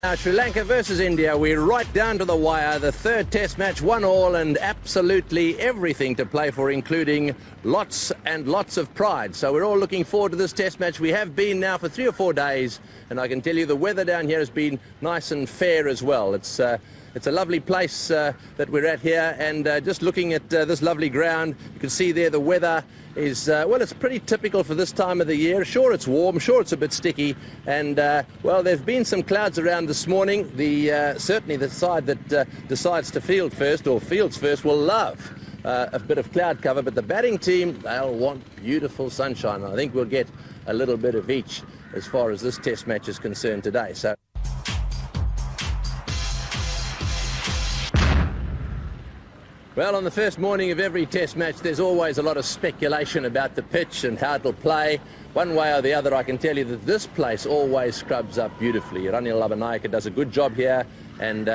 Now, Sri Lanka versus India, we're right down to the wire. The third test match, 1-1, and absolutely everything to play for, including lots and lots of pride. So we're all looking forward to this test match. We have been now for 3 or 4 days, and I can tell you the weather down here has been nice and fair as well. It's a lovely place that we're at here, and just looking at this lovely ground, you can see there the weather is, well, it's pretty typical for this time of the year. Sure, it's warm, sure, it's a bit sticky, and, well, there have been some clouds around this morning. Certainly the side that decides to field first, or fields first, will love a bit of cloud cover, but the batting team, they'll want beautiful sunshine. I think we'll get a little bit of each as far as this test match is concerned today. So. Well, on the first morning of every test match, there's always a lot of speculation about the pitch and how it'll play. One way or the other, I can tell you that this place always scrubs up beautifully. Ranil Labanayaka does a good job here, and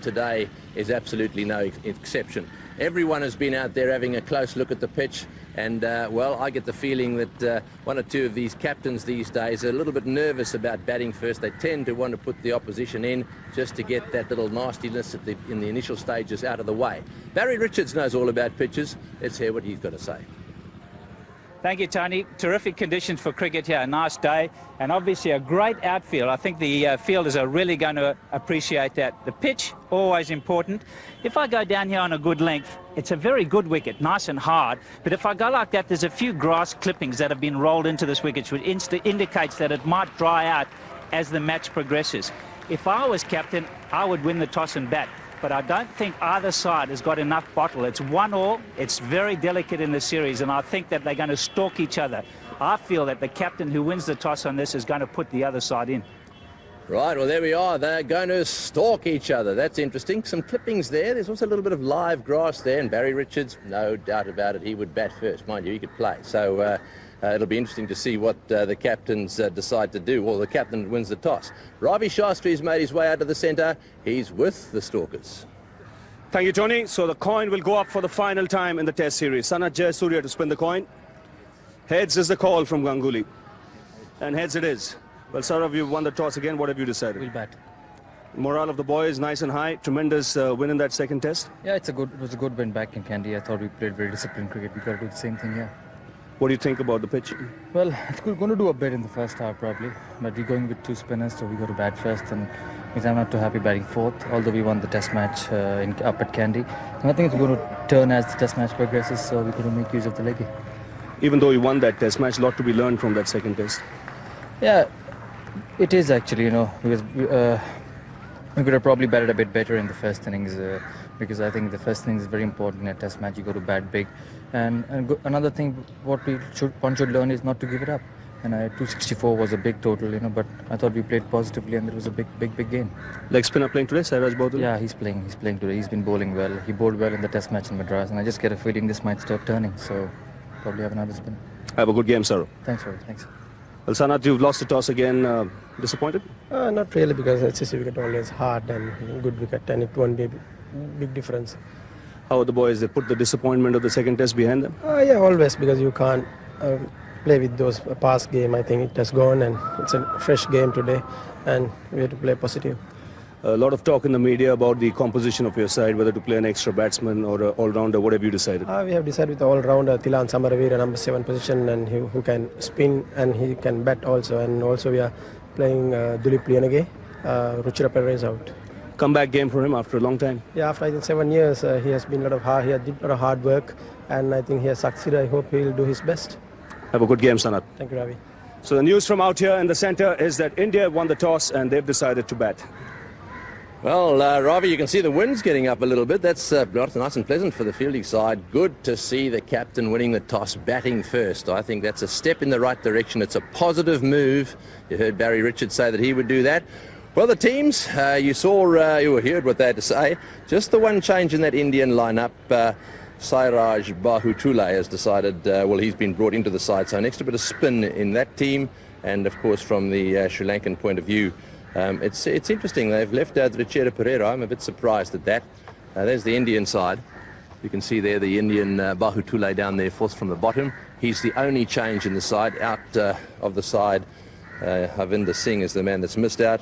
today is absolutely no exception. Everyone has been out there having a close look at the pitch, and, well, I get the feeling that one or two of these captains these days are a little bit nervous about batting first. They tend to want to put the opposition in just to get that little nastiness in the initial stages out of the way. Barry Richards knows all about pitches. Let's hear what he's got to say. Thank you, Tony. Terrific conditions for cricket here. A nice day, and obviously a great outfield. I think the fielders are really going to appreciate that. The pitch, always important. If I go down here on a good length, it's a very good wicket, nice and hard. But if I go like that, there's a few grass clippings that have been rolled into this wicket, which indicates that it might dry out as the match progresses. If I was captain, I would win the toss and bat. But I don't think either side has got enough bottle. It's 1-1. It's very delicate in the series, and I think that they're going to stalk each other. I feel that the captain who wins the toss on this is going to put the other side in. Right, well, there we are. They're going to stalk each other. That's interesting. Some clippings there. There's also a little bit of live grass there, and Barry Richards, no doubt about it, he would bat first. Mind you, he could play. So it'll be interesting to see what the captains decide to do, or the captain wins the toss. Ravi Shastri's made his way out to the centre. He's with the Stalkers. Thank you, Tony. So the coin will go up for the final time in the Test series. Sanat Jayasuriya to spin the coin. Heads is the call from Ganguly. And heads it is. Well, Saurav, you've won the toss again. What have you decided? We'll bat. Morale of the boys nice and high. Tremendous win in that second test. Yeah, it was a good win back in Kandy. I thought we played very disciplined cricket. We got to do the same thing here. What do you think about the pitch? Well, it's going to do a bit in the first half probably, but we're going with 2 spinners, so we got to bat first, and I'm not too happy batting fourth, although we won the test match up at Kandy. And I think it's going to turn as the test match progresses, so we're going to make use of the leggy. Even though you won that test match, a lot to be learned from that second test. Yeah, it is actually, because we could have probably batted a bit better in the first innings, because I think the first innings is very important in a test match. You got to bat big, and another thing what one should learn is not to give it up. And 264 was a big total, but I thought we played positively, and it was a big game. Leg spinner playing today, Sairaj Baudil? Yeah, he's playing today. He's been bowling well. He bowled well in the test match in Madras, and I just get a feeling this might start turning, so probably have another spinner. Have a good game, Saurav. Thanks, Rory. Thanks. Well, Sanat, you've lost the toss again. Disappointed? Not really, because HCC wicket always hard and good wicket, and it won't be a big difference. How are the boys? They put the disappointment of the second test behind them? Yeah, always, because you can't play with those past game. I think it has gone, and it's a fresh game today, and we have to play positive. A lot of talk in the media about the composition of your side, whether to play an extra batsman or an all-rounder. What have you decided? We have decided with the all-rounder, Thilan Samaravira, number 7 position, and who can spin and he can bat also. And also we are playing Dilip Liyanage. Ruchira Perez is out. Comeback game for him after a long time? Yeah, after I think 7 years, he has been he did a lot of hard work, and I think he has succeeded. I hope he will do his best. Have a good game, Sanat. Thank you, Ravi. So the news from out here in the centre is that India won the toss and they've decided to bat. Well, Ravi, you can see the wind's getting up a little bit. That's nice and pleasant for the fielding side. Good to see the captain winning the toss, batting first. I think that's a step in the right direction. It's a positive move. You heard Barry Richards say that he would do that. Well, the teams, you heard what they had to say. Just the one change in that Indian lineup. Sairaj Bahutule has decided, well, he's been brought into the side, so an extra bit of spin in that team. And, of course, from the Sri Lankan point of view, it's interesting. They've left out Ruchira Perez. I'm a bit surprised at that. There's the Indian side. You can see there the Indian Bahutule down there, fourth from the bottom. He's the only change in the side. Out of the side, Havinder Singh is the man that's missed out.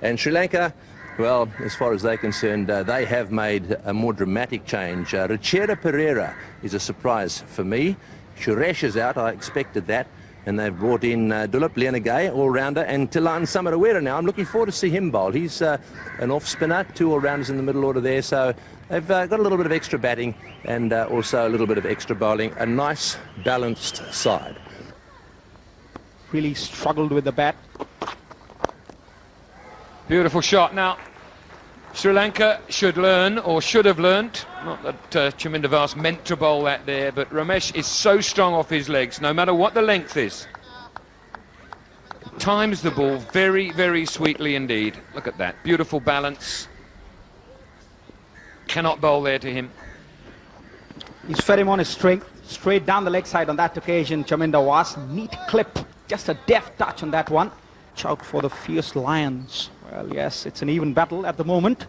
And Sri Lanka, well, as far as they're concerned, they have made a more dramatic change. Richera Pereira is a surprise for me. Suresh is out, I expected that. And they've brought in Dulip Lianagay, all-rounder, and Tilan Samarawira now. I'm looking forward to see him bowl. He's an off-spinner, 2 all-rounders in the middle order there. So they've got a little bit of extra batting and also a little bit of extra bowling. A nice, balanced side. Really struggled with the bat. Beautiful shot. Now, Sri Lanka should learn, or should have learnt, not that Chaminda Vaas meant to bowl that there, but Ramesh is so strong off his legs, no matter what the length is. Times the ball very, very sweetly indeed. Look at that, beautiful balance. Cannot bowl there to him. He's fed him on his strength, straight down the leg side on that occasion. Chaminda Vaas, neat clip, just a deft touch on that one. Watch out for the fierce Lions. Well, yes, it's an even battle at the moment.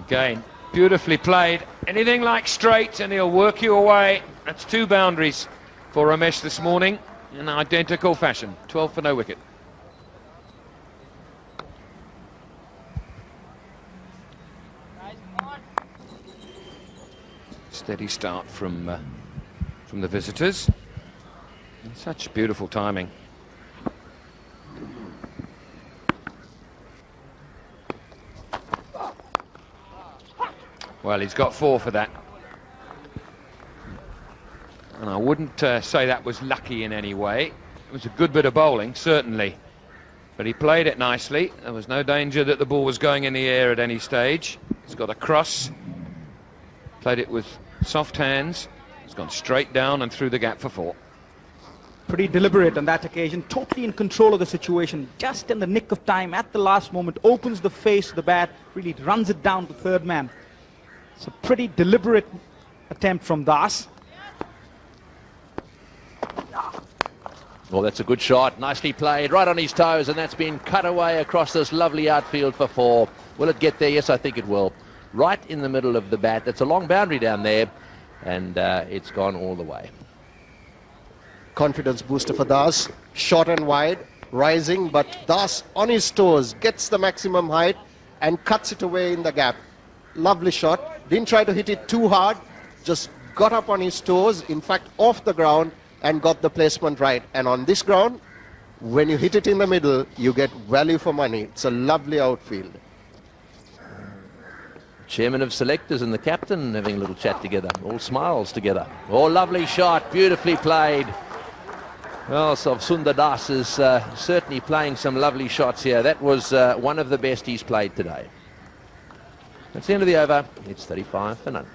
Again, beautifully played. Anything like straight and he'll work you away. That's 2 boundaries for Ramesh this morning in identical fashion. 12 for no wicket. Steady start from the visitors. And such beautiful timing. Well, he's got 4 for that. And I wouldn't say that was lucky in any way. It was a good bit of bowling, certainly. But he played it nicely. There was no danger that the ball was going in the air at any stage. He's got a cross. Played it with soft hands. It's gone straight down and through the gap for 4. Pretty deliberate on that occasion, totally in control of the situation, just in the nick of time, at the last moment, opens the face of the bat, really runs it down to third man. It's a pretty deliberate attempt from Das. Well, that's a good shot, nicely played, right on his toes, and that's been cut away across this lovely outfield for 4. Will it get there? Yes, I think it will. Right in the middle of the bat. That's a long boundary down there, and it's gone all the way. Confidence booster for Das, short and wide, rising, but Das on his toes gets the maximum height and cuts it away in the gap. Lovely shot, didn't try to hit it too hard, just got up on his toes, in fact off the ground, and got the placement right. And on this ground, when you hit it in the middle, you get value for money. It's a lovely outfield. Chairman of selectors and the captain having a little chat together, all smiles together. Oh, lovely shot, beautifully played. Well, Sundar Das is certainly playing some lovely shots here. That was one of the best he's played today. That's the end of the over. It's 35 for none.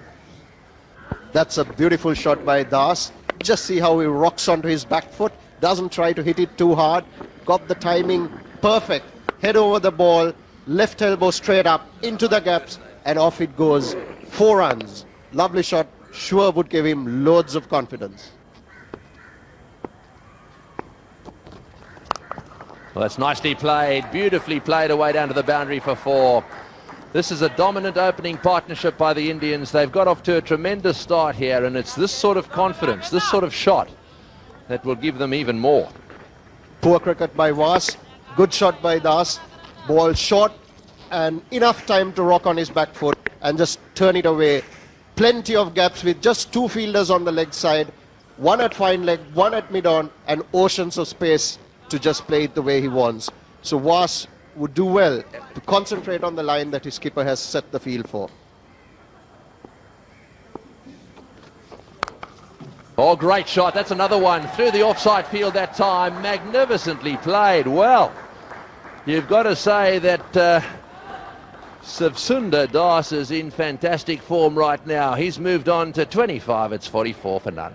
That's a beautiful shot by Das. Just see how he rocks onto his back foot. Doesn't try to hit it too hard. Got the timing perfect. Head over the ball. Left elbow straight up into the gaps. And off it goes. 4 runs. Lovely shot. Sure would give him loads of confidence. Well, that's nicely played. Beautifully played away down to the boundary for 4. This is a dominant opening partnership by the Indians. They've got off to a tremendous start here, and it's this sort of confidence, this sort of shot, that will give them even more. Poor cricket by Vaas. Good shot by Das. Ball short and enough time to rock on his back foot and just turn it away. Plenty of gaps with just 2 fielders on the leg side. 1 at fine leg, 1 at mid-on, and oceans of space to just play it the way he wants. So Vaas would do well to concentrate on the line that his skipper has set the field for. Oh, great shot. That's another one through the offside field that time. Magnificently played. Well, you've got to say that Sundar Das is in fantastic form right now. He's moved on to 25. It's 44 for none.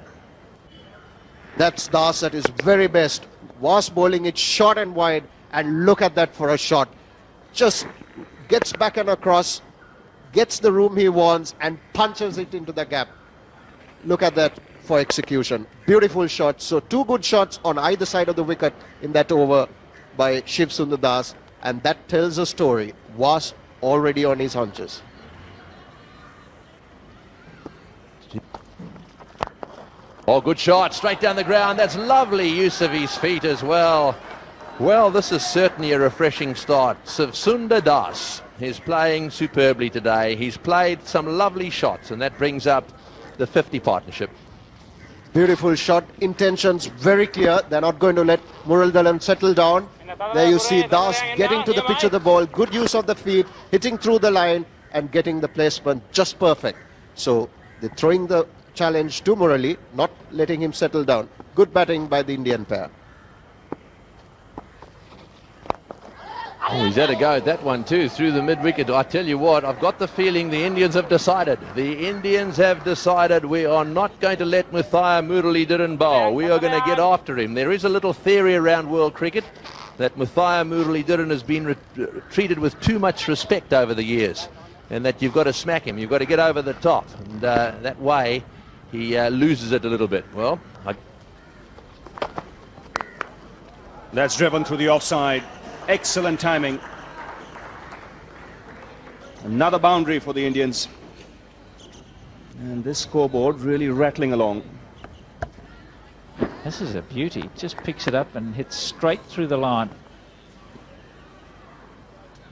That's Das at his very best. Vaas bowling it short and wide, and look at that for a shot. Just gets back and across, gets the room he wants, and punches it into the gap. Look at that for execution. Beautiful shot. So 2 good shots on either side of the wicket in that over by Shiv Sundar Das, and that tells a story. Vaas already on his haunches. Oh, good shot, straight down the ground. That's lovely use of his feet as well. Well, this is certainly a refreshing start. Sundar Das is playing superbly today. He's played some lovely shots, and that brings up the 50 partnership. Beautiful shot, intentions very clear. They're not going to let Muralidharan settle down. There you see Das getting to the pitch of the ball, good use of the feet, hitting through the line and getting the placement just perfect. So they're throwing the challenge to Murali, not letting him settle down. Good batting by the Indian pair. Oh, he's had a go at that one too, through the mid-wicket. I tell you what, I've got the feeling the Indians have decided. The Indians have decided we are not going to let Muthaiya Muralidharan bowl. We are going to get after him. There is a little theory around world cricket that Muthaiya Muralidharan has been treated with too much respect over the years, and that you've got to smack him, you've got to get over the top, and that way he loses it a little bit. Well, That's driven through the offside. Excellent timing. Another boundary for the Indians. And this scoreboard really rattling along. This is a beauty. Just picks it up and hits straight through the line.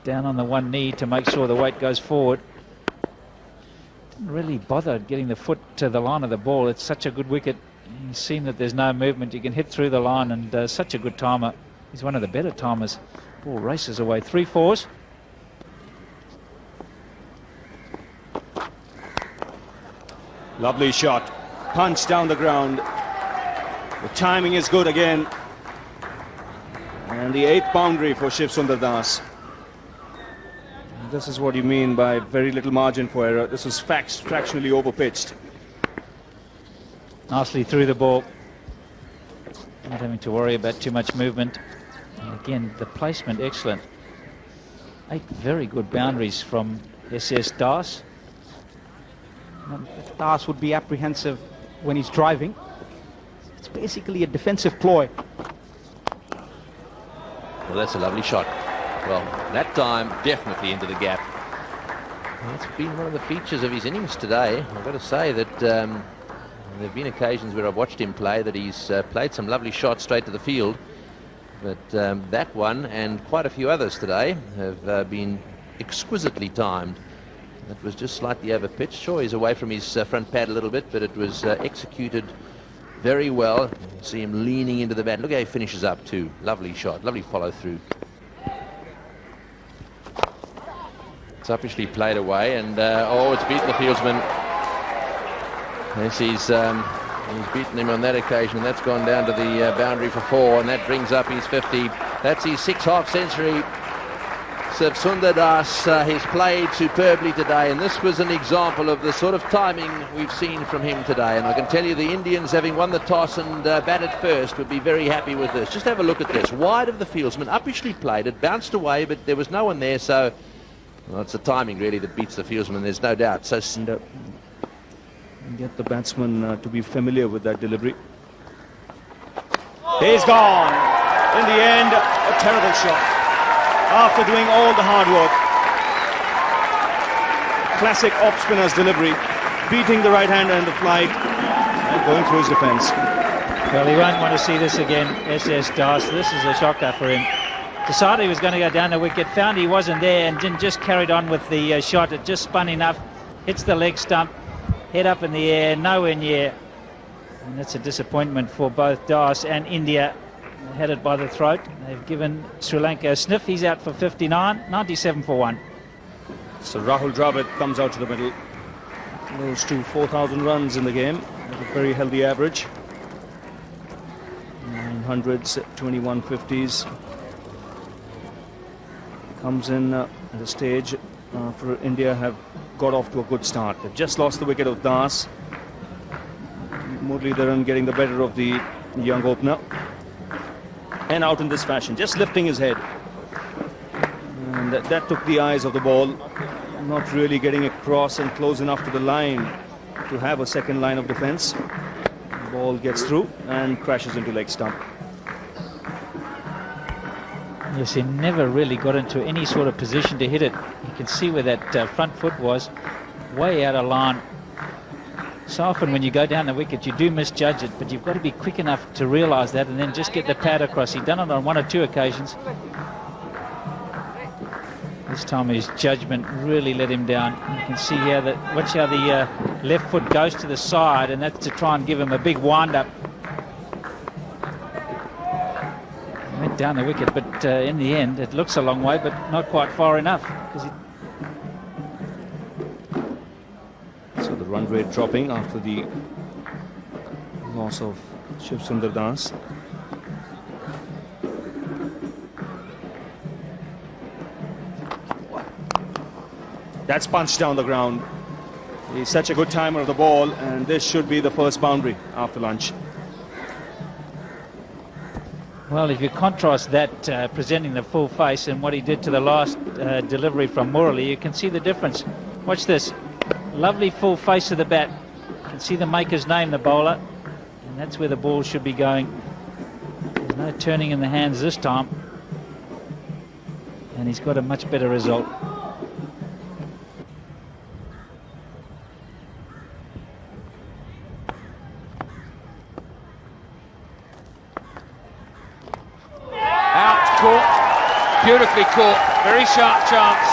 Down on the one knee to make sure the weight goes forward. Didn't really bother getting the foot to the line of the ball. It's such a good wicket. You see that there's no movement. You can hit through the line, and such a good timer. He's one of the better timers. Ball races away. 3-4s. Lovely shot. Punch down the ground. The timing is good again. And the 8th boundary for Shiv Sundar Das. This is what you mean by very little margin for error. This was fractionally overpitched. Nicely through the ball. Not having to worry about too much movement. And again, the placement excellent. 8 very good boundaries from SS Das. Das would be apprehensive when he's driving. It's basically a defensive ploy. well, that's a lovely shot. Well, that time definitely into the gap. It's been one of the features of his innings today. I've got to say that there have been occasions where I've watched him play that he's played some lovely shots straight to the field. But that one and quite a few others today have been exquisitely timed. It was just slightly over pitch. Sure, he's away from his front pad a little bit, but it was executed very well. You see him leaning into the bat. Look how he finishes up too. Lovely shot, lovely follow through. It's uppishly played away, and oh, it's beaten the fieldsman. Yes, he's beaten him on that occasion, and that's gone down to the boundary for 4, and that brings up his 50. That's his 6th half-century. Sundar Das, he's played superbly today, and this was an example of the sort of timing we've seen from him today. And I can tell you the Indians, having won the toss and batted first, would be very happy with this. Just have a look at this. Wide of the fieldsman, uppishly played. It bounced away, but there was no one there, so well, it's the timing really that beats the fieldsman, there's no doubt. So Get the batsman to be familiar with that delivery. He's gone. In the end, a terrible shot. After doing all the hard work. Classic off-spinner's delivery. Beating the right-hander in the flight and going through his defence. Well, he won't want to see this again, SS Das. This is a shocker for him. Decided he was going to go down the wicket, found he wasn't there, and then just carried on with the shot. It just spun enough, hits the leg stump, head up in the air, nowhere near. And that's a disappointment for both Das and India. Headed by the throat. They've given Sri Lanka a sniff. He's out for 59, 97 for 1. So Rahul Dravid comes out to the middle. Close to 4,000 runs in the game. At a very healthy average. 900s, 21 50s. Comes in at a stage for India have got off to a good start. They've just lost the wicket of Das. Muralidharan getting the better of the young opener. And out in this fashion, just lifting his head. And that took the eyes of the ball. Not really getting across and close enough to the line to have a second line of defence. The ball gets through and crashes into leg stump. Yes, he never really got into any sort of position to hit it. You can see where that front foot was, way out of line. So often when you go down the wicket, you do misjudge it, but you've got to be quick enough to realise that and then just get the pad across. He'd done it on 1 or 2 occasions. This time his judgment really let him down. You can see here that, watch how the left foot goes to the side, and that's to try and give him a big wind-up. Went down the wicket, but in the end, it looks a long way, but not quite far enough. So the run rate dropping after the loss of Shiv Sundar Das. That's punched down the ground. He's such a good timer of the ball, and this should be the first boundary after lunch. Well, if you contrast that presenting the full face and what he did to the last delivery from Murali, you can see the difference. Watch this. Lovely full face of the bat. You can see the maker's name, the bowler, and that's where the ball should be going. There's no turning in the hands this time, and he's got a much better result. Caught, beautifully caught, very sharp chance.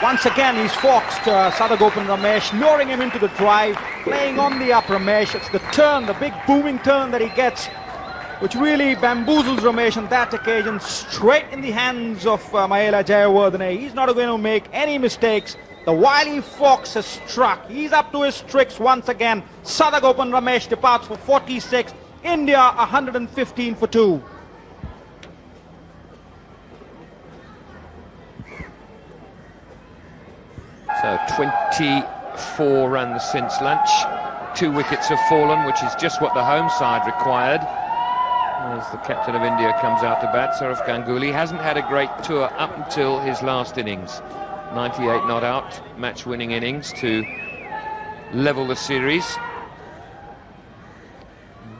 Once again, he's foxed Sadagopan Ramesh, luring him into the drive, playing on the up Ramesh. It's the turn, the big booming turn that he gets, which really bamboozles Ramesh on that occasion, straight in the hands of Mahela Jayawardene. He's not going to make any mistakes. The wily fox has struck. He's up to his tricks once again. Sadagopan Ramesh departs for 46. India 115 for 2. So 24 runs since lunch. 2 wickets have fallen, which is just what the home side required. As the captain of India comes out to bat, Sourav Ganguly hasn't had a great tour up until his last innings. 98 not out, match-winning innings to level the series.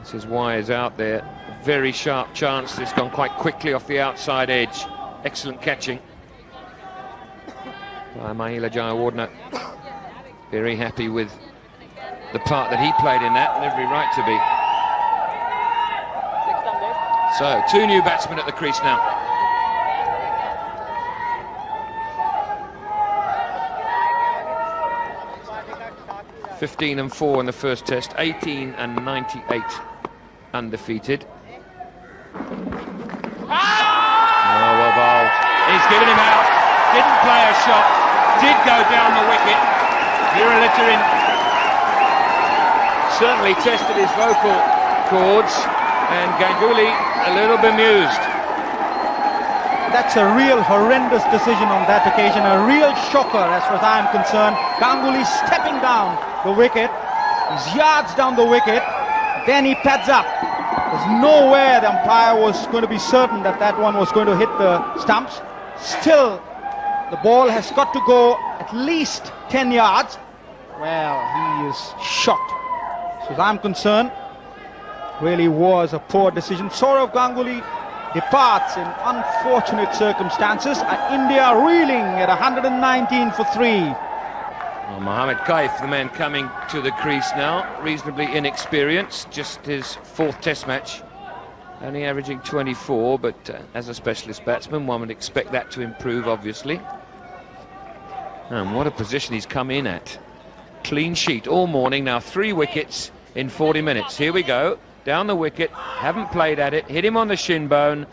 This is Wise out there. Very sharp chance. It's gone quite quickly off the outside edge. Excellent catching by Mahela Jayawardene. Very happy with the part that he played in that, and every right to be. So 2 new batsmen at the crease now. 15 and 4 in the first test, 18 and 98 undefeated. Oh, well bowled. He's given him out, didn't play a shot, did go down the wicket. Muralitharan certainly tested his vocal cords, and Ganguly a little bemused. That's a real horrendous decision on that occasion, a real shocker as far as I'm concerned. Ganguly stepping down the wicket, he's yards down the wicket, then he pads up. There's nowhere the umpire was going to be certain that that one was going to hit the stumps. Still, the ball has got to go at least 10 yards. Well, he is shocked. As far as I'm concerned, really was a poor decision. Sourav Ganguly departs in unfortunate circumstances. India reeling at 119 for 3. Well, Mohammad Kaif, the man coming to the crease now, reasonably inexperienced, just his 4th test match, only averaging 24, but as a specialist batsman one would expect that to improve, obviously. And what a position he's come in at. Clean sheet all morning, now 3 wickets in 40 minutes. Here we go, down the wicket, haven't played at it, hit him on the shin bone.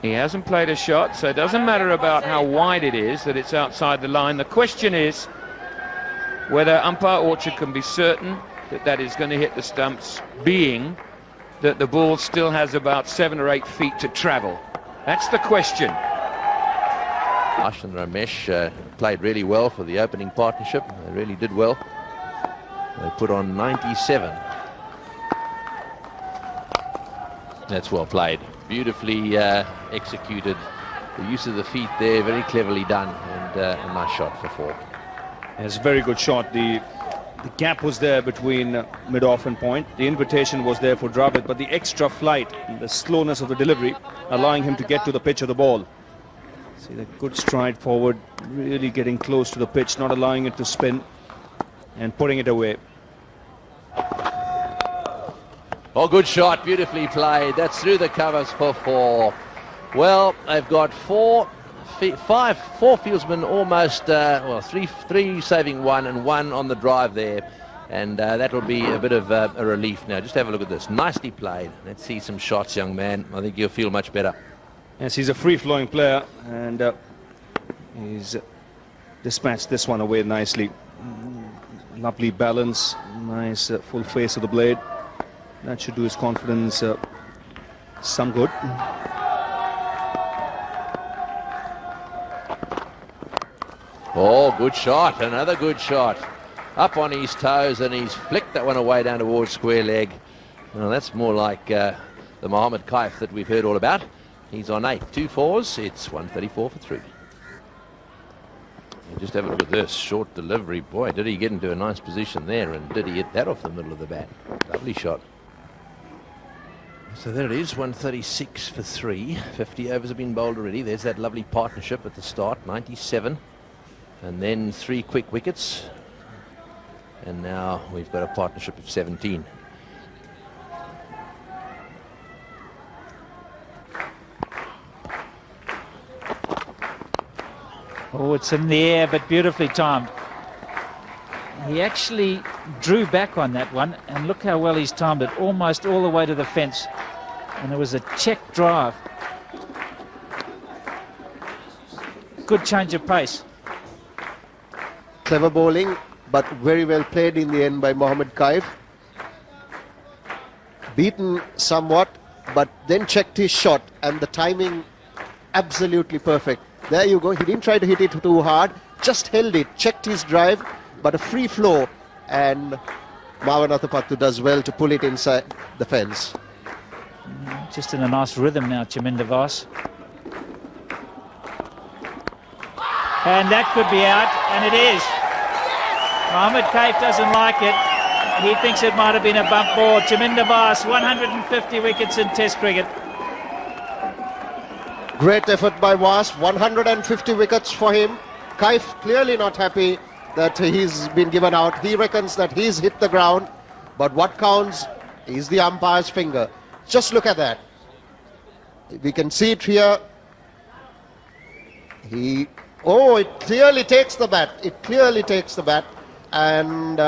He hasn't played a shot, so it doesn't matter about how wide it is, that it's outside the line. The question is whether umpire Orchard can be certain that that is going to hit the stumps, being that the ball still has about 7 or 8 feet to travel. That's the question. Ash and Ramesh played really well for the opening partnership. They really did well. They put on 97. That's well played. Beautifully executed. The use of the feet there, very cleverly done, and a nice shot for 4. It's a very good shot. The gap was there between mid-off and point. The invitation was there for Dravid, but the extra flight, the slowness of the delivery, allowing him to get to the pitch of the ball. See the good stride forward, really getting close to the pitch, not allowing it to spin and putting it away. Oh, good shot, beautifully played. That's through the covers for 4. Well, they've got four fieldsmen almost, three saving 1 and 1 on the drive there. And that'll be a bit of a relief now. Just have a look at this. Nicely played. Let's see some shots, young man. I think you'll feel much better. Yes, he's a free-flowing player, and he's dispatched this one away nicely. Lovely balance, nice full face of the blade. That should do his confidence some good. Oh, good shot. Another good shot. Up on his toes, and he's flicked that one away down towards square leg. Well, that's more like the Mohammed Kaif that we've heard all about. He's on 8. 2 fours. It's 134 for 3. And just have a look at this. Short delivery. Boy, did he get into a nice position there, and did he hit that off the middle of the bat. Lovely shot. So there it is, 136 for 3. 50 overs have been bowled already. There's that lovely partnership at the start, 97. And then 3 quick wickets. And now we've got a partnership of 17. Oh, it's in the air, but beautifully timed. He actually drew back on that one, and look how well he's timed it, almost all the way to the fence. And it was a check drive. Good change of pace. Clever bowling, but very well played in the end by Mohammed Kaif. Beaten somewhat, but then checked his shot, and the timing absolutely perfect. There you go. He didn't try to hit it too hard, just held it, checked his drive, but a free flow, and Mavanatapattu does well to pull it inside the fence. Just in a nice rhythm now, Chaminda Vaas. And that could be out, and it is. Mohammed Kaif doesn't like it. He thinks it might have been a bump ball. Chaminda Vaas, 150 wickets in Test cricket. Great effort by Vaas, 150 wickets for him. Kaif clearly not happy that he's been given out. He reckons that he's hit the ground, but what counts is the umpire's finger. Just look at that. We can see it here. It clearly takes the bat. It clearly takes the bat, and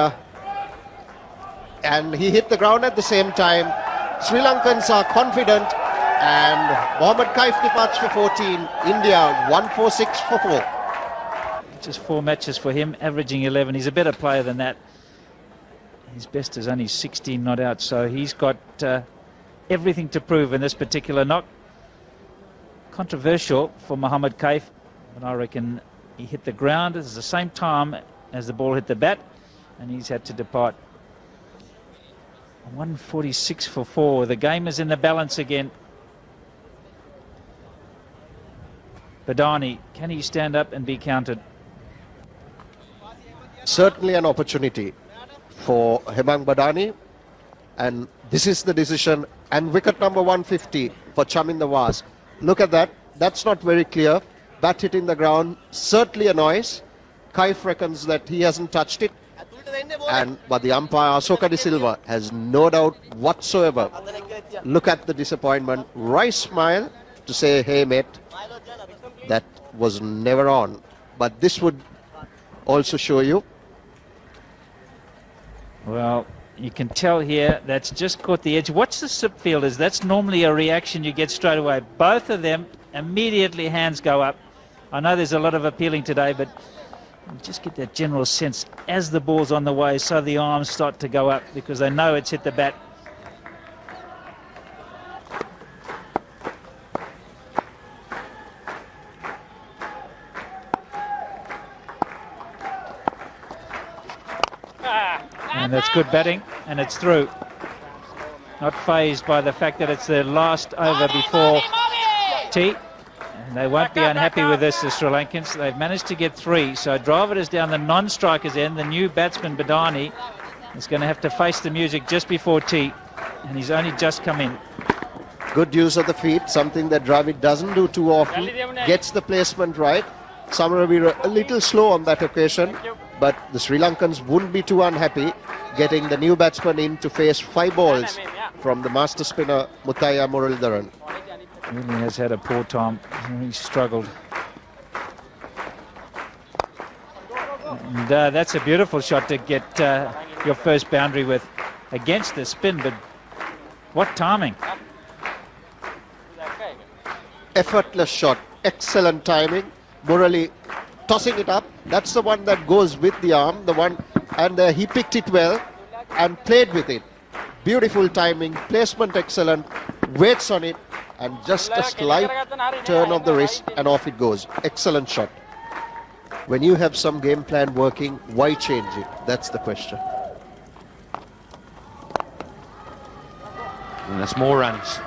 he hit the ground at the same time. Sri Lankans are confident, and Mohammed Kaif departs for 14. India 146 for 4. Just 4 matches for him, averaging 11. He's a better player than that. His best is only 16 not out, so he's got everything to prove in this particular knock. Controversial for Mohammed Kaif, but I reckon he hit the ground at the same time as the ball hit the bat, and he's had to depart. 146 for 4. The game is in the balance again. Badani, can he stand up and be counted? Certainly an opportunity for Hemang Badani, and this is the decision. And wicket number 150 for Chaminda Vaas. Look at that. That's not very clear. Bat hitting the ground, certainly a noise. Kaif reckons that he hasn't touched it, but the umpire Asoka De Silva has no doubt whatsoever. Look at the disappointment. Right smile to say, hey mate, that was never on. But this would also show you. Well, you can tell here that's just caught the edge. Watch the slip fielders. That's normally a reaction you get straight away. Both of them, immediately hands go up. I know there's a lot of appealing today, but you just get that general sense as the ball's on the way, so the arms start to go up because they know it's hit the bat. And that's good batting, and it's through. Not phased by the fact that it's the last over before tea. And they won't be unhappy with this, the Sri Lankans. They've managed to get 3. So drive it is down the non-striker's end. The new batsman, Badani, is going to have to face the music just before tea. And he's only just come in. Good use of the feet, something that Dravid doesn't do too often. Gets the placement right. Samaravira a little slow on that occasion, but the Sri Lankans wouldn't be too unhappy getting the new batsman in to face 5 balls from the master spinner Muthaiya Muralidharan. Really has had a poor time. He struggled. And that's a beautiful shot to get your first boundary with against the spin, but what timing. Effortless shot, excellent timing. Murali tossing it up. That's the one that goes with the arm, the one, and he picked it well and played with it. Beautiful timing, placement excellent, waits on it, and just a slight turn of the wrist and off it goes. Excellent shot. When you have some game plan working, why change it? That's the question. And that's more runs.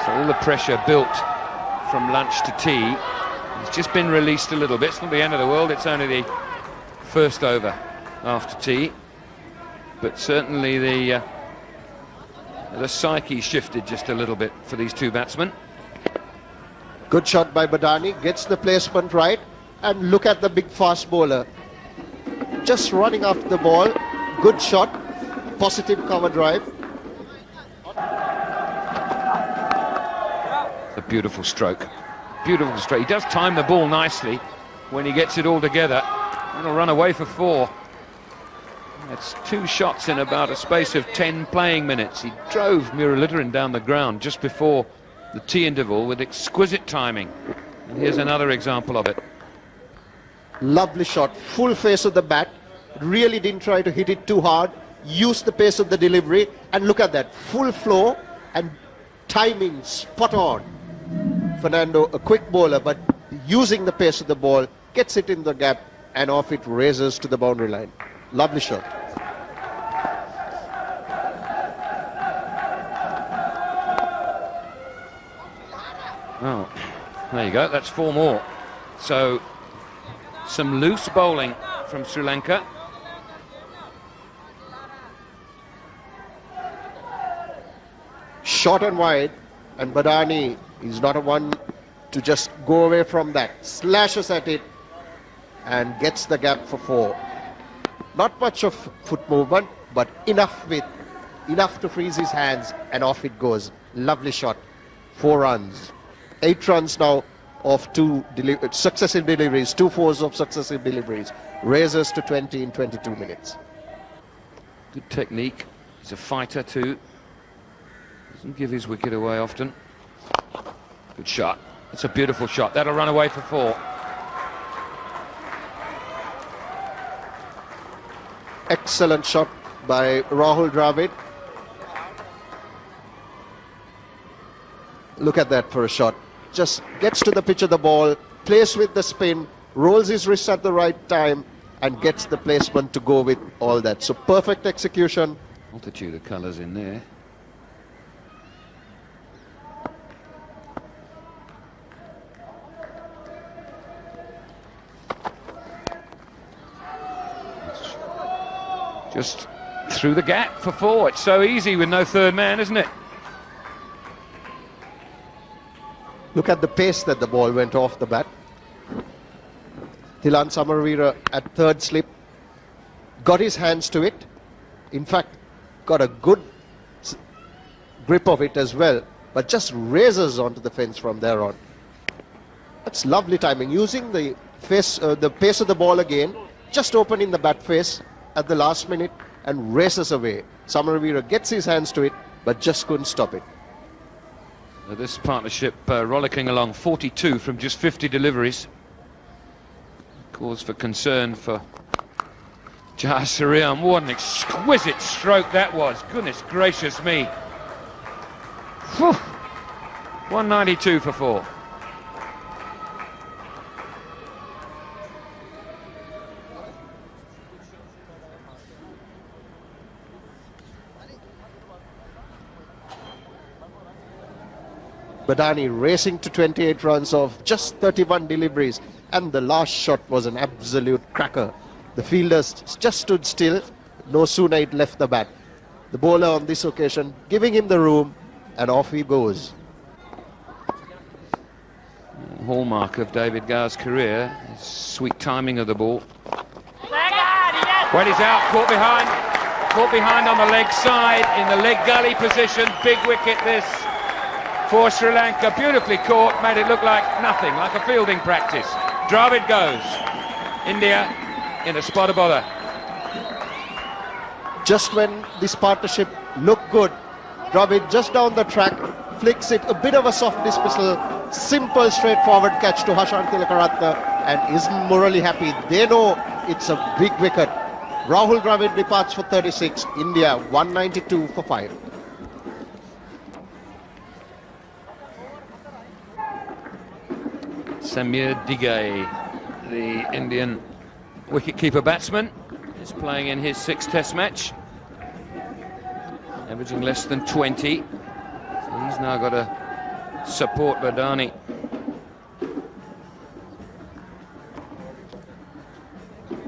So all the pressure built from lunch to tea has just been released a little bit. It's not the end of the world, it's only the first over after tea. But certainly the psyche shifted just a little bit for these two batsmen. Good shot by Badani, gets the placement right, and look at the big fast bowler. Just running after the ball, good shot, positive cover drive. A beautiful stroke. Beautiful stroke. He does time the ball nicely when he gets it all together. It'll run away for 4. That's 2 shots in about a space of 10 playing minutes. He drove Muralidharan down the ground just before the tea interval with exquisite timing. And here's another example of it. Lovely shot, full face of the bat. Really didn't try to hit it too hard. Used the pace of the delivery, and look at that, full flow and timing spot on. Fernando, a quick bowler, but using the pace of the ball, gets it in the gap and off it raises to the boundary line. Lovely shot. Oh, there you go, that's 4 more. So some loose bowling from Sri Lanka. Short and wide, and Badani is not a one to just go away from that. Slashes at it and gets the gap for 4. Not much of foot movement, but enough to freeze his hands, and off it goes. Lovely shot. 4 runs. 8 runs now of 2 successive deliveries, 2 fours of successive deliveries. Raises to 20 in 22 minutes. Good technique. He's a fighter too. Doesn't give his wicket away often. Good shot. It's a beautiful shot. That'll run away for 4. Excellent shot by Rahul Dravid. Look at that for a shot. Just gets to the pitch of the ball, plays with the spin, rolls his wrist at the right time, and gets the placement to go with all that. So perfect execution. Multitude of colours in there. Just through the gap for 4. It's so easy with no third man, isn't it? Look at the pace that the ball went off the bat. Thilan Samaravira at 3rd slip got his hands to it. In fact, got a good grip of it as well, but just raises onto the fence from there on. That's lovely timing. Using the pace of the ball again, just opening the bat face at the last minute and races away. Samaravira gets his hands to it, but just couldn't stop it. This partnership rollicking along, 42 from just 50 deliveries. Cause for concern for Jayasuriya. What an exquisite stroke that was. Goodness gracious me. Whew. 192 for 4. Badani racing to 28 runs of just 31 deliveries, and the last shot was an absolute cracker. The fielders just stood still, no sooner it left the bat. the bowler on this occasion, giving him the room, and off he goes. Hallmark of David Gower's career, his sweet timing of the ball. When he's out, caught behind on the leg side, in the leg gully position, big wicket this for Sri Lanka, beautifully caught, made it look like nothing, like a fielding practice. Dravid goes, India in a spot of bother. Just when this partnership looked good, Dravid just down the track, flicks it, a bit of a soft dismissal, simple straightforward catch to Hashan Tilakaratne, and isn't Murali happy? They know it's a big wicket. Rahul Dravid departs for 36, India 192 for 5. Samir Digay, the Indian wicket-keeper batsman, is playing in his 6th Test match, averaging less than 20. So he's now got to support Badani.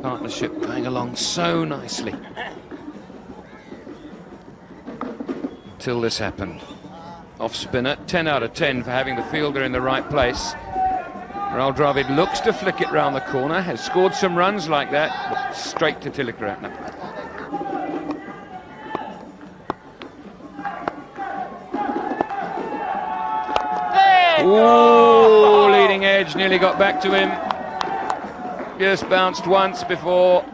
Partnership going along so nicely until this happened. Off spinner, 10 out of 10 for having the fielder in the right place. Rahul Dravid looks to flick it round the corner, has scored some runs like that, but straight to Tilakaratne. Ooh, leading edge, nearly got back to him. Just bounced once before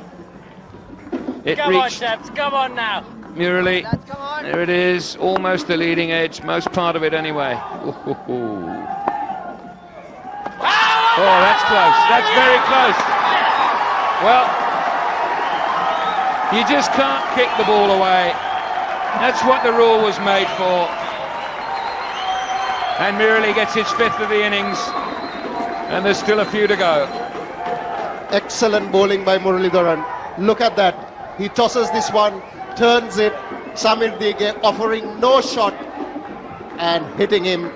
it come reached. on, chaps, come on now. Murali, there it is, almost the leading edge, most part of it anyway. Ooh. Oh, that's close. That's very close. Well, you just can't kick the ball away. That's what the rule was made for. And Murali gets his 5th of the innings, and there's still a few to go. Excellent bowling by Muralidharan. Look at that. He tosses this one, turns it. Samir Digay offering no shot and hitting him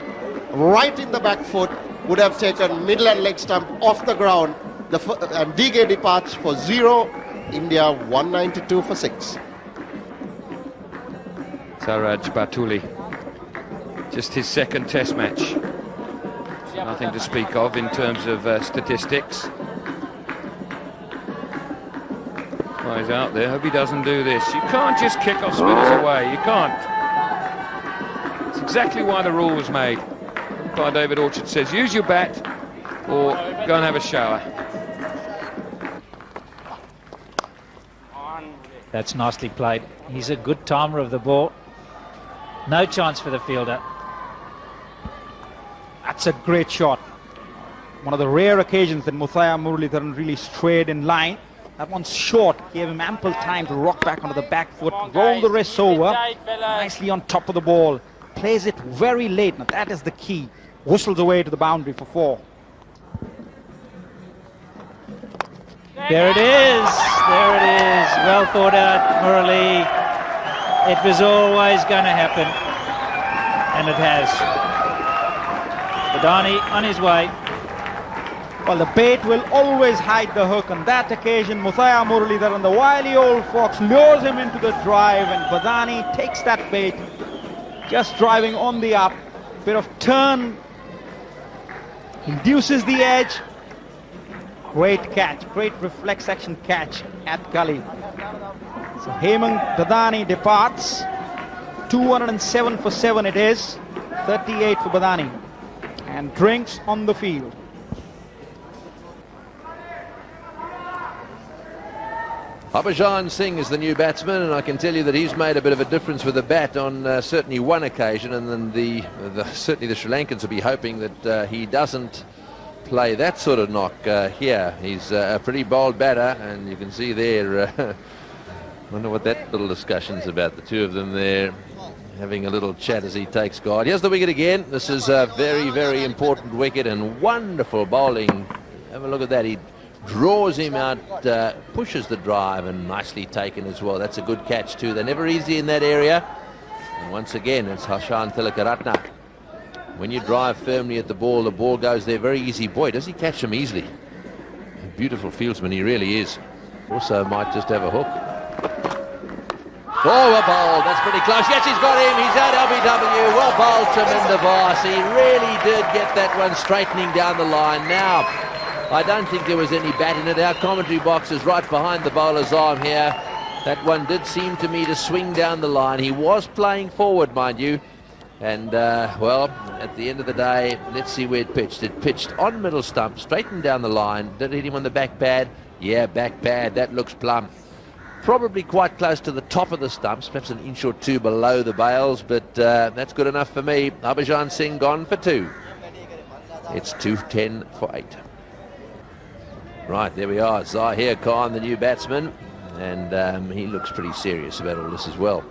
right in the back foot. Would have taken middle and leg stump off the ground. And Digay departs for 0. India 192 for 6. Saraj Batuli, just his 2nd Test match. Nothing to speak of in terms of statistics. Oh, he's out there. Hope he doesn't do this. You can't just kick off spinners away. You can't. It's exactly why the rule was made. By David Orchard says, use your bat or go and have a shower. That's nicely played. He's a good timer of the ball. No chance for the fielder. That's a great shot. One of the rare occasions that Muthiah Muralitharan really strayed in line. That one's short, gave him ample time to rock back onto the back foot, roll the wrists over, nicely on top of the ball. Plays it very late. Now that is the key. Whistles away to the boundary for 4. There it is. There it is. Well thought out, Murali. It was always going to happen. And it has. Badani on his way. Well, the bait will always hide the hook. On that occasion, Muthiah Muralitharan, the wily old fox, lures him into the drive, and Badani takes that bait, just driving on the up. Bit of turn, induces the edge. Great catch, great reflex action catch at gully. So Hemang Badani departs. 207 for 7 it is. 38 for Badani. And drinks on the field. Harbhajan Singh is the new batsman, and I can tell you that he's made a bit of a difference with the bat on certainly one occasion, and then certainly the Sri Lankans will be hoping that he doesn't play that sort of knock here. He's a pretty bold batter, and you can see there, wonder what that little discussion's about, the two of them there having a little chat as he takes guard. Here's the wicket again. This is a very, very important wicket, and wonderful bowling. Have a look at that. He draws him out, pushes the drive, and nicely taken as well. That's a good catch too. They're never easy in that area. And once again, it's Hashan Tilakaratne. When you drive firmly at the ball goes there very easy. Boy, does he catch him easily. A beautiful fieldsman, he really is. Also might just have a hook. Well bowled, that's pretty close. Yes, he's got him. He's out LBW. Well bowled, Chaminda Vaas. He really did get that one straightening down the line. Now, I don't think there was any bat in it. Our commentary box is right behind the bowler's arm here. That one did seem to me to swing down the line. He was playing forward, mind you. And, well, at the end of the day, let's see where it pitched. It pitched on middle stump, straightened down the line. Did it hit him on the back pad? Yeah, back pad. That looks plumb. Probably quite close to the top of the stumps, perhaps an inch or two below the bails, but that's good enough for me. Harbhajan Singh gone for 2. It's 2-10 for 8. Right, there we are. Zahir Khan, the new batsman, and he looks pretty serious about all this as well.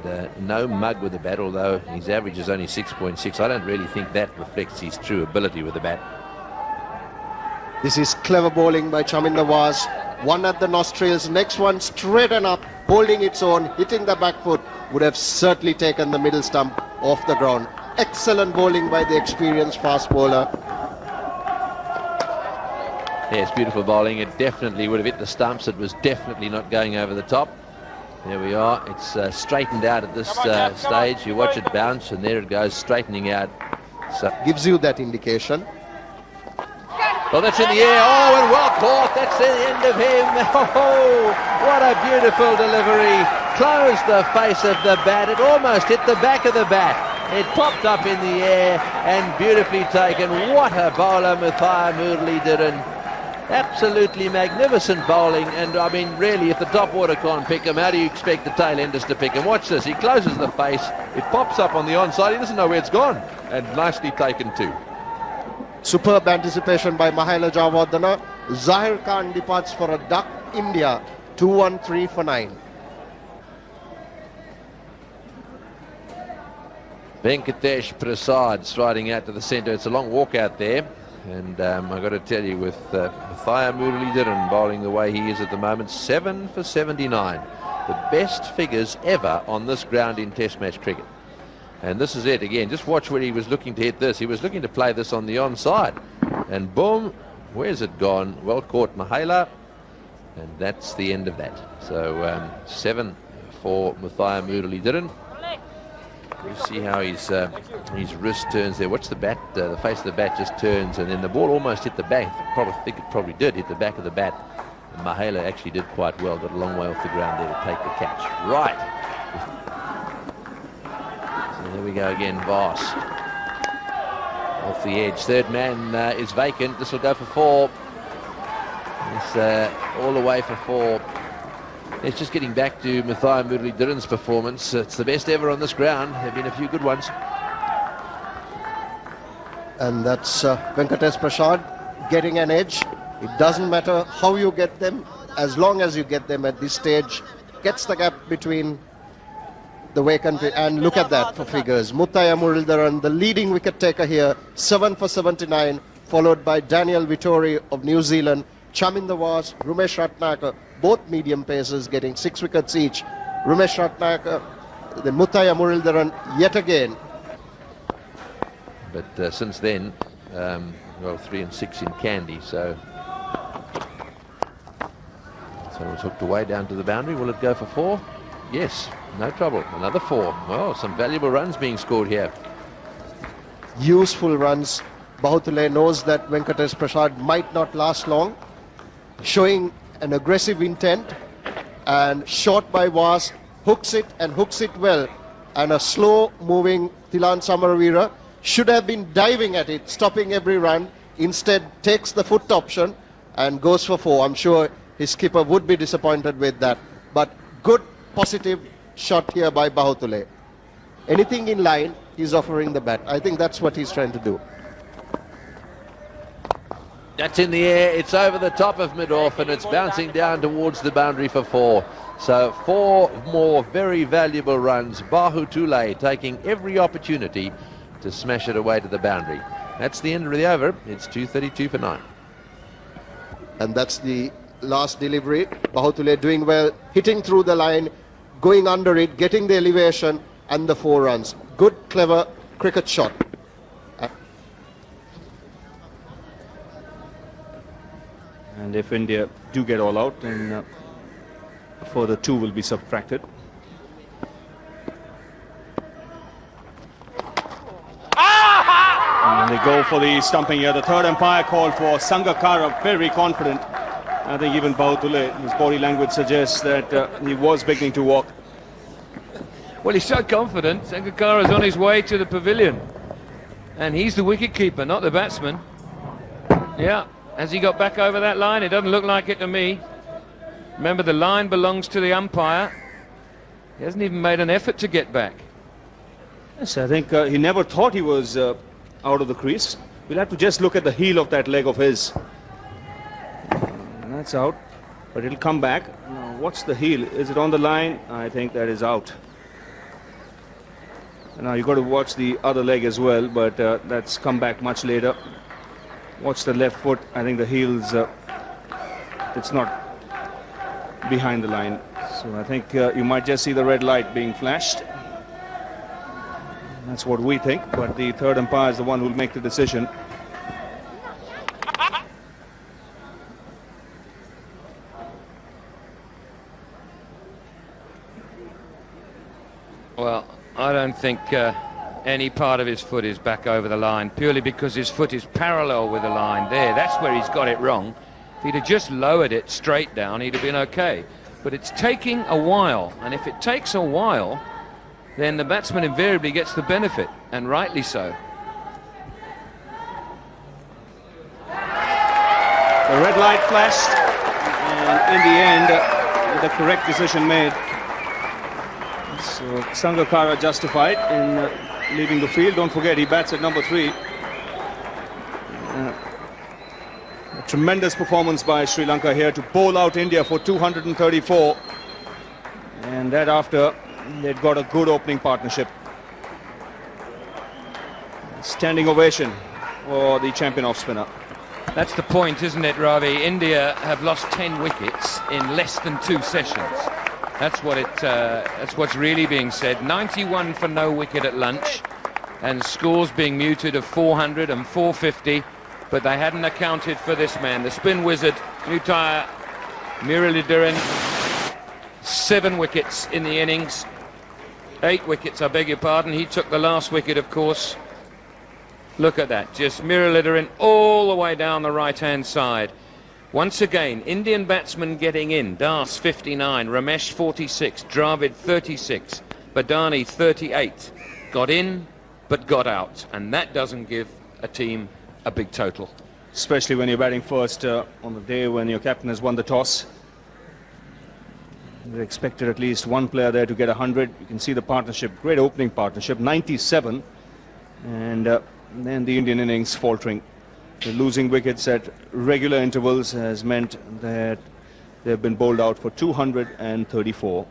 And no mug with the bat, although his average is only 6.6. I don't really think that reflects his true ability with the bat. This is clever bowling by Chaminda Vaas. One at the nostrils, next one straight and up, holding its own, hitting the back foot. Would have certainly taken the middle stump off the ground. Excellent bowling by the experienced fast bowler. Yes, beautiful bowling. It definitely would have hit the stumps. It was definitely not going over the top. There we are. It's straightened out at this stage. You watch it bounce, and there it goes, straightening out. So Gives you that indication. well, that's in the air. Oh, and well caught. That's the end of him. Oh, what a beautiful delivery. Closed the face of the bat. It almost hit the back of the bat. It popped up in the air and beautifully taken. What a bowler Muthaiya Muralidharan. Absolutely magnificent bowling. And, I mean, really, if the top order can't pick him, how do you expect the tail enders to pick him? Watch this. He closes the face. It pops up on the onside. He doesn't know where it's gone. And nicely taken too. Superb anticipation by Mahela Javardhana. Zahir Khan departs for a duck. India 2-1-3 for 9. Venkatesh Prasad striding out to the centre. It's a long walk out there. And I've got to tell you, with Muthaiya Muralidharan bowling the way he is at the moment, 7 for 79. The best figures ever on this ground in Test match cricket. And this is it again. Just watch where he was looking to hit this. He was looking to play this on the onside. And boom, where's it gone? Well caught, Mahela. And that's the end of that. So 7 for Muthaiya Muralidharan. You see how his wrist turns there. Watch the bat, the face of the bat just turns, and then the ball almost hit the back. I think it probably did hit the back of the bat. And Mahela actually did quite well, got a long way off the ground there to take the catch. Right. So there we go again, Vaas. Off the edge. Third man is vacant. This will go for 4. It's all the way for 4. It's just getting back to Muthaiya Muralidharan's performance. It's the best ever on this ground. There have been a few good ones. And that's Venkatesh Prasad getting an edge. It doesn't matter how you get them, as long as you get them at this stage. Gets the gap between the vacant, and look at that for figures. Muthaiya Muralidharan, the leading wicket taker here, 7 for 79, followed by Daniel Vittori of New Zealand, Chaminda Vaas, Rumesh Ratnakar, both medium pacers getting 6 wickets each. Rumesh Ratnakar, then Muthaiya Muralidharan yet again. But since then, well, 3 and 6 in Kandy, so it's hooked away down to the boundary. Will it go for 4? Yes, no trouble. Another 4. Well, some valuable runs being scored here. Useful runs. Bahutule knows that Venkatesh Prasad might not last long, showing an aggressive intent, and shot by Vaas, hooks it and hooks it well, and a slow moving Thilan Samaravira should have been diving at it, stopping every run. Instead takes the foot option and goes for 4. I'm sure his skipper would be disappointed with that, but good positive shot here by Bahutule. Anything in line, he's offering the bat. I think that's what he's trying to do. That's in the air. It's over the top of mid-off, and it's bouncing down towards the boundary for 4. So 4 more very valuable runs. Bahutule taking every opportunity to smash it away to the boundary. That's the end of the over. It's 2:32 for 9. And that's the last delivery. Bahutule doing well, hitting through the line, going under it, getting the elevation, and the 4 runs. Good, clever cricket shot. And if India do get all out, then a further 2 will be subtracted. they go for the stumping here. The third umpire called for Sangakkara, very confident. I think even Bautule, his body language suggests that he was beginning to walk. Well, he's so confident. Sangakkara's on his way to the pavilion. And he's the wicket-keeper, not the batsman. Yeah, has he got back over that line? It doesn't look like it to me. Remember, the line belongs to the umpire. He hasn't even made an effort to get back. Yes, I think he never thought he was out of the crease. We'll have to just look at the heel of that leg of his. And that's out, but it'll come back. Now, what's the heel? Is it on the line? I think that is out. Now you've got to watch the other leg as well, but that's come back much later. Watch the left foot. I think the heel's it's not behind the line. So I think you might just see the red light being flashed. That's what we think, but the third umpire is the one who will make the decision. Well, I don't think any part of his foot is back over the line, purely because his foot is parallel with the line there. That's where he's got it wrong. If he'd have just lowered it straight down, he'd have been okay. But it's taking a while, and if it takes a while, then the batsman invariably gets the benefit, and rightly so. The red light flashed, and in the end, the correct decision made. So Sangakkara justified in leaving the field. Don't forget, he bats at number 3. A tremendous performance by Sri Lanka here to bowl out India for 234. And that after they'd got a good opening partnership. Standing ovation for the champion off spinner. That's the point, isn't it, Ravi? India have lost 10 wickets in less than 2 sessions. That's what's really being said. 91 for no wicket at lunch, and scores being muted of 400 and 450, but they hadn't accounted for this man, the spin wizard, Nutaya Muralidharan. 7 wickets in the innings. 8 wickets, I beg your pardon. He took the last wicket, of course. Look at that, just Muralidharan all the way down the right-hand side. Once again, Indian batsmen getting in. Das 59, Ramesh 46, Dravid 36, Badani 38. Got in, but got out. And that doesn't give a team a big total. Especially when you're batting first on the day when your captain has won the toss. They expected at least one player there to get 100. You can see the partnership, great opening partnership, 97. And then the Indian innings faltering. The losing wickets at regular intervals has meant that they've been bowled out for 234.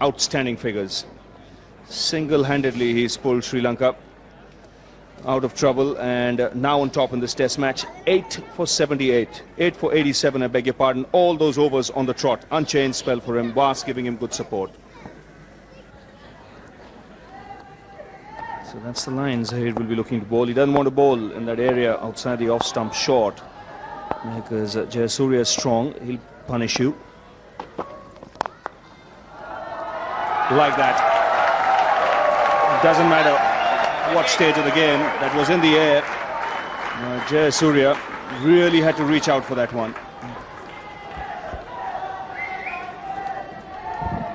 Outstanding figures. Single-handedly he's pulled Sri Lanka out of trouble, and now on top in this test match. 8 for 78, 8 for 87, I beg your pardon. All those overs on the trot. Unchanged spell for him. Vas giving him good support. So that's the line Zahid will be looking to bowl. He doesn't want to bowl in that area outside the off-stump short, because Jayasuriya is strong. He'll punish you. Like that. It doesn't matter what stage of the game that was in the air. Jayasuriya really had to reach out for that one.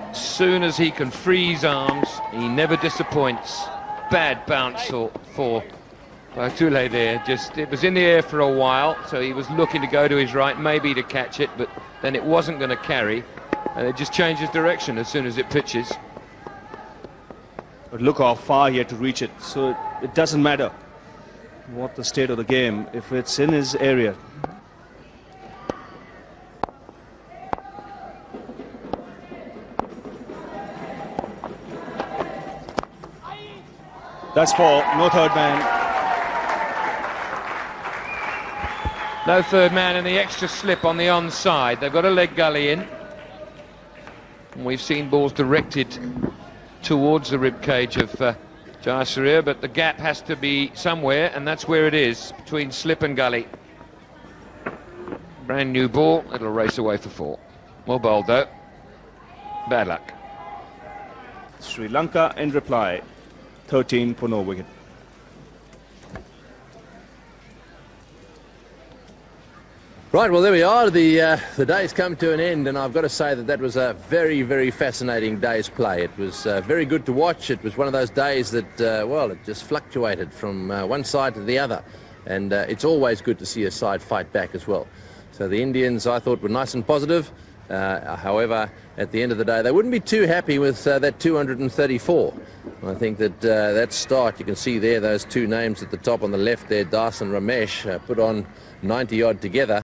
As soon as he can free his arms, he never disappoints. Bad bounce for Bautule there. Just, it was in the air for a while, so he was looking to go to his right, maybe to catch it, but then it wasn't going to carry, and it just changes direction as soon as it pitches. But look how far he had to reach it. So it doesn't matter what the state of the game, if it's in his area. That's 4, no third man. No third man, and the extra slip on the onside. They've got a leg gully in. And we've seen balls directed towards the rib cage of Jayasuriya, but the gap has to be somewhere, and that's where it is, between slip and gully. Brand new ball, it'll race away for 4. Well bowled though. Bad luck. Sri Lanka in reply. 13 for no wicket. Right, well, there we are. The day's come to an end, and I've got to say that was a very, very fascinating day's play. It was very good to watch. It was one of those days that, well, it just fluctuated from one side to the other. And it's always good to see a side fight back as well. So the Indians, I thought, were nice and positive. However, at the end of the day, they wouldn't be too happy with that 234. I think that that start, you can see there, those two names at the top on the left there, Das and Ramesh, put on 90-odd together.